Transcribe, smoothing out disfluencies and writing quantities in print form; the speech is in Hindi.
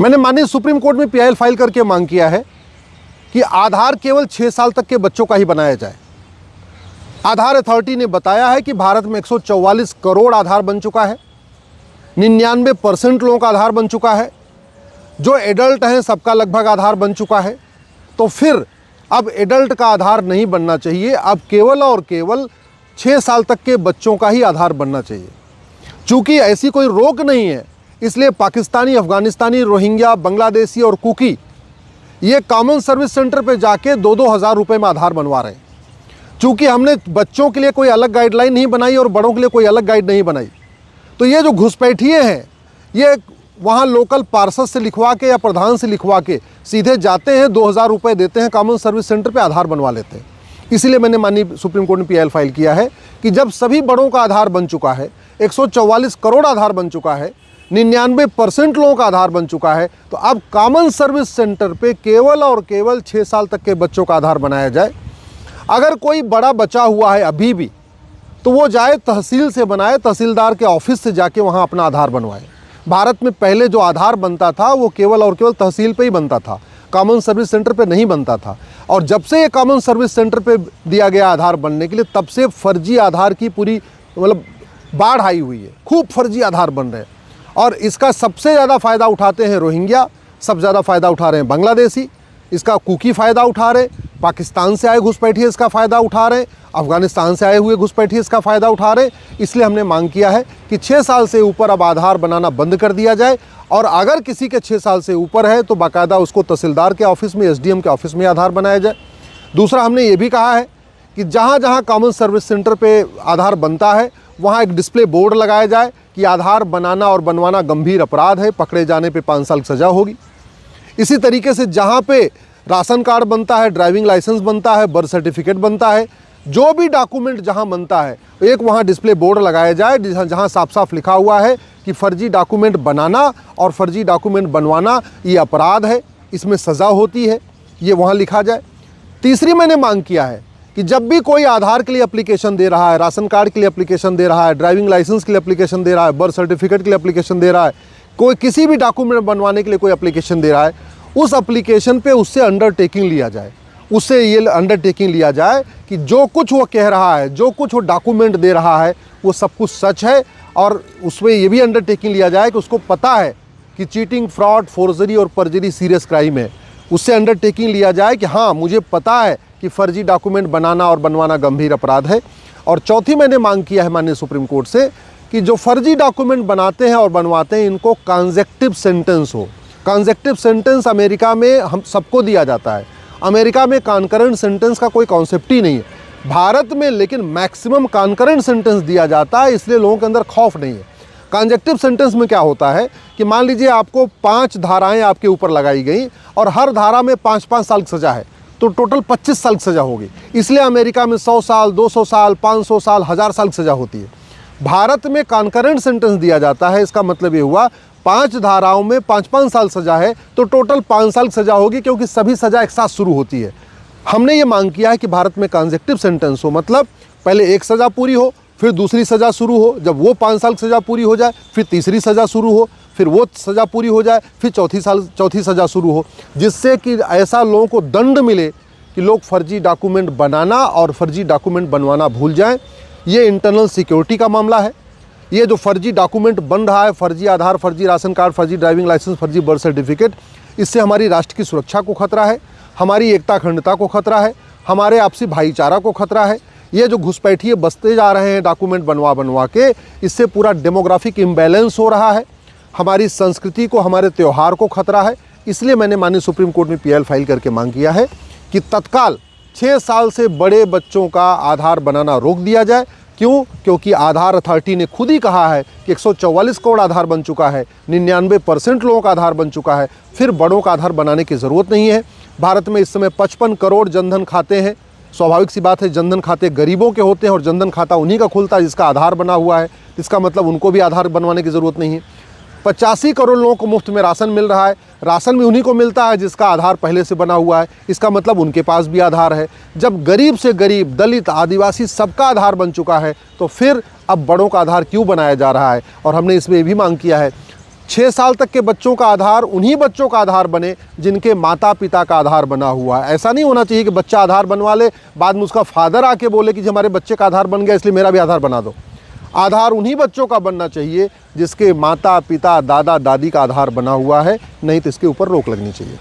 मैंने माननीय सुप्रीम कोर्ट में पीआईएल फाइल करके मांग किया है कि आधार केवल 6 साल तक के बच्चों का ही बनाया जाए। आधार अथॉरिटी ने बताया है कि भारत में 144 करोड़ आधार बन चुका है, 99% लोगों का आधार बन चुका है, जो एडल्ट हैं सबका लगभग आधार बन चुका है। तो फिर अब एडल्ट का आधार नहीं बनना चाहिए, अब केवल और केवल 6 साल तक के बच्चों का ही आधार बनना चाहिए। चूँकि ऐसी कोई रोक नहीं है, इसलिए पाकिस्तानी, अफगानिस्तानी, रोहिंग्या, बांग्लादेशी और कुकी ये कॉमन सर्विस सेंटर पे जाके 2-2 हज़ार रुपये में आधार बनवा रहे हैं। चूँकि हमने बच्चों के लिए कोई अलग गाइडलाइन नहीं बनाई और बड़ों के लिए कोई अलग गाइड नहीं बनाई, तो ये जो घुसपैठिए हैं ये वहाँ लोकल पार्षद से लिखवा के या प्रधान से लिखवा के सीधे जाते हैं, 2,000 रुपये देते हैं, कॉमन सर्विस सेंटर पे आधार बनवा लेते हैं। इसीलिए मैंने माननीय सुप्रीम कोर्ट में पीआईएल फाइल किया है कि जब सभी बड़ों का आधार बन चुका है, 144 करोड़ आधार बन चुका है, 99% लोगों का आधार बन चुका है, तो अब कॉमन सर्विस सेंटर पे केवल और केवल 6 साल तक के बच्चों का आधार बनाया जाए। अगर कोई बड़ा बचा हुआ है अभी भी, तो वो जाए तहसील से बनाए, तहसीलदार के ऑफिस से जाके वहाँ अपना आधार बनवाए। भारत में पहले जो आधार बनता था वो केवल और केवल तहसील पे ही बनता था, कॉमन सर्विस सेंटर पे नहीं बनता था। और जब से ये कॉमन सर्विस सेंटर पे दिया गया आधार बनने के लिए, तब से फर्जी आधार की पूरी बाढ़ आई हुई है, खूब फर्जी आधार बन रहे हैं। और इसका सबसे ज़्यादा फ़ायदा उठाते हैं रोहिंग्या, सबसे ज़्यादा फ़ायदा उठा रहे हैं बांग्लादेशी, इसका कुकी फ़ायदा उठा रहे, पाकिस्तान से आए घुसपैठिए इसका फ़ायदा उठा रहे, अफगानिस्तान से आए हुए घुसपैठिए इसका फ़ायदा उठा रहे। इसलिए हमने मांग किया है कि 6 साल से ऊपर अब आधार बनाना बंद कर दिया जाए, और अगर किसी के 6 साल से ऊपर है तो बाकायदा उसको तहसीलदार के ऑफिस में, एसडीएम के ऑफिस में आधार बनाया जाए। दूसरा, हमने ये भी कहा है कि जहाँ जहाँ कॉमन सर्विस सेंटर पे आधार बनता है वहाँ एक डिस्प्ले बोर्ड लगाया जाए कि आधार बनाना और बनवाना गंभीर अपराध है, पकड़े जाने पे 5 साल की सज़ा होगी। इसी तरीके से जहाँ पे राशन कार्ड बनता है, ड्राइविंग लाइसेंस बनता है, बर्थ सर्टिफिकेट बनता है, जो भी डॉक्यूमेंट जहाँ बनता है, एक वहाँ डिस्प्ले बोर्ड लगाया जाए जहाँ साफ साफ लिखा हुआ है कि फर्जी डॉक्यूमेंट बनाना और फर्जी डॉक्यूमेंट बनवाना ये अपराध है, इसमें सज़ा होती है, ये वहाँ लिखा जाए। तीसरी, मैंने मांग किया है कि जब भी कोई आधार के लिए एप्लीकेशन दे रहा है, राशन कार्ड के लिए एप्लीकेशन दे रहा है, ड्राइविंग लाइसेंस के लिए एप्लीकेशन दे रहा है, बर्थ सर्टिफिकेट के लिए एप्लीकेशन दे रहा है, कोई किसी भी डॉक्यूमेंट बनवाने के लिए कोई एप्लीकेशन दे रहा है, उस एप्लीकेशन पे उससे अंडरटेकिंग लिया जाए, उससे ये अंडरटेकिंग लिया जाए कि जो कुछ वो कह रहा है, जो कुछ वो डॉक्यूमेंट दे रहा है, वो सब कुछ सच है। और उसमें ये भी अंडरटेकिंग लिया जाए कि उसको पता है कि चीटिंग, फ्रॉड, फोर्जरी और परजरी सीरियस क्राइम है। उससे अंडरटेकिंग लिया जाए कि हाँ, मुझे पता है कि फर्जी डॉक्यूमेंट बनाना और बनवाना गंभीर अपराध है। और चौथी, मैंने मांग किया है माननीय सुप्रीम कोर्ट से कि जो फर्जी डॉक्यूमेंट बनाते हैं और बनवाते हैं, इनको कॉन्जेक्टिव सेंटेंस हो। कॉन्जेक्टिव सेंटेंस अमेरिका में हम सबको दिया जाता है, अमेरिका में कॉन्करेंट सेंटेंस का कोई कॉन्सेप्ट ही नहीं है। भारत में लेकिन मैक्सिमम कॉन्करेंट सेंटेंस दिया जाता है, इसलिए लोगों के अंदर खौफ नहीं है। कॉन्जेक्टिव सेंटेंस में क्या होता है कि मान लीजिए आपको 5 धाराएं आपके ऊपर लगाई गई और हर धारा में 5-5 साल की सज़ा है, तो टोटल 25 साल की सज़ा होगी। इसलिए अमेरिका में 100 साल, 200 साल, 500 साल, 1000 साल की सज़ा होती है। भारत में कॉन्करेंट सेंटेंस दिया जाता है, इसका मतलब ये हुआ 5 धाराओं में 5-5 साल सज़ा है, तो टोटल 5 साल की सज़ा होगी, क्योंकि सभी सज़ा एक साथ शुरू होती है। हमने ये मांग किया है कि भारत में कॉन्जेक्टिव सेंटेंस हो, मतलब पहले एक सज़ा पूरी हो, फिर दूसरी सज़ा शुरू हो, जब वो 5 साल की सज़ा पूरी हो जाए फिर तीसरी सज़ा शुरू हो, फिर वो सज़ा पूरी हो जाए फिर चौथी सज़ा शुरू हो, जिससे कि ऐसा लोगों को दंड मिले कि लोग फर्जी डॉक्यूमेंट बनाना और फर्जी डॉक्यूमेंट बनवाना भूल जाएं। ये इंटरनल सिक्योरिटी का मामला है। ये जो फर्जी डॉक्यूमेंट बन रहा है, फर्जी आधार, फर्जी राशन कार्ड, फर्जी ड्राइविंग लाइसेंस, फर्जी बर्थ सर्टिफिकेट, इससे हमारी राष्ट्र की सुरक्षा को खतरा है, हमारी एकता अखंडता को खतरा है, हमारे आपसी भाईचारा को खतरा है। ये जो घुसपैठिए बसते जा रहे हैं डॉक्यूमेंट बनवा के, इससे पूरा डेमोग्राफिक इम्बैलेंस हो रहा है, हमारी संस्कृति को, हमारे त्यौहार को खतरा है। इसलिए मैंने माननीय सुप्रीम कोर्ट में पीआईएल फाइल करके मांग किया है कि तत्काल 6 साल से बड़े बच्चों का आधार बनाना रोक दिया जाए। क्यों? क्योंकि आधार अथॉरिटी ने खुद ही कहा है कि 144 करोड़ आधार बन चुका है, 99% लोगों का आधार बन चुका है, फिर बड़ों का आधार बनाने की ज़रूरत नहीं है। भारत में इस समय 55 करोड़ जनधन खाते हैं। स्वाभाविक सी बात है, जनधन खाते गरीबों के होते हैं और जनधन खाता उन्हीं का खुलता है जिसका आधार बना हुआ है। इसका मतलब उनको भी आधार बनवाने की ज़रूरत नहीं है। 85 करोड़ लोगों को मुफ्त में राशन मिल रहा है, राशन भी उन्हीं को मिलता है जिसका आधार पहले से बना हुआ है, इसका मतलब उनके पास भी आधार है। जब गरीब से गरीब, दलित, आदिवासी सबका आधार बन चुका है, तो फिर अब बड़ों का आधार क्यों बनाया जा रहा है? और हमने इसमें भी मांग किया है 6 साल तक के बच्चों का आधार उन्हीं बच्चों का आधार बने जिनके माता पिता का आधार बना हुआ है। ऐसा नहीं होना चाहिए कि बच्चा आधार बनवा ले, बाद में उसका फादर आके बोले कि हमारे बच्चे का आधार बन गया इसलिए मेरा भी आधार बना दो। आधार उन्हीं बच्चों का बनना चाहिए जिसके माता पिता दादा दादी का आधार बना हुआ है, नहीं तो इसके ऊपर रोक लगनी चाहिए।